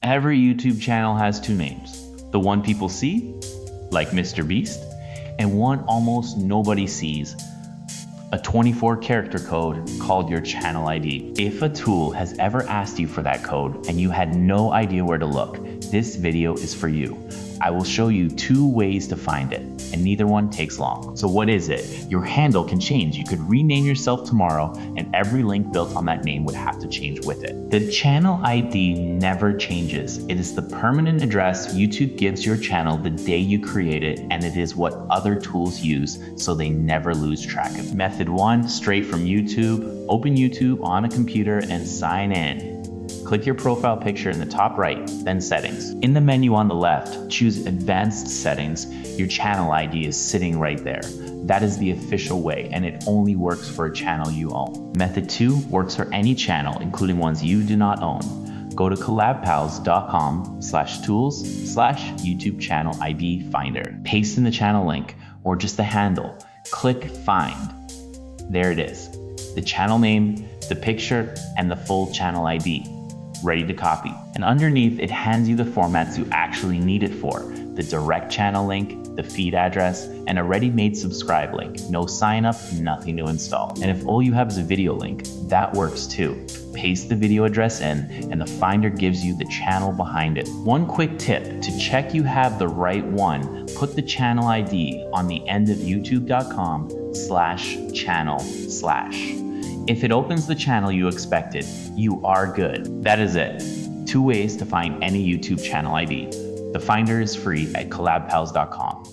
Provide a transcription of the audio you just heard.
Every YouTube channel has two names. The one people see, like Mr. Beast, and one almost nobody sees, a 24 character code called your channel ID. If a tool has ever asked you for that code and you had no idea where to look, this video is for you. I will show you two ways to find it, and neither one takes long. So what is it? Your handle can change. You could rename yourself tomorrow, and every link built on that name would have to change with it. The channel ID never changes. It is the permanent address YouTube gives your channel the day you create it, and it is what other tools use, so they never lose track of it. Method 1, straight from YouTube. Open YouTube on a computer and sign in. Click your profile picture in the top right, then settings. In the menu on the left, choose advanced settings. Your channel ID is sitting right there. That is the official way, and it only works for a channel you own. Method 2 works for any channel, including ones you do not own. Go to collabpals.com/tools/YouTube channel ID finder. Paste in the channel link or just the handle. Click find. There it is. The channel name, the picture, and the full channel ID. Ready to copy. And underneath, it hands you the formats you actually need it for. The direct channel link, the feed address, and a ready-made subscribe link. No sign up, nothing to install. And if all you have is a video link, that works too. Paste the video address in, and the finder gives you the channel behind it. One quick tip, to check you have the right one, put the channel ID on the end of youtube.com/channel/. If it opens the channel you expected, you are good. That is it. Two ways to find any YouTube channel ID. The finder is free at collabpals.com.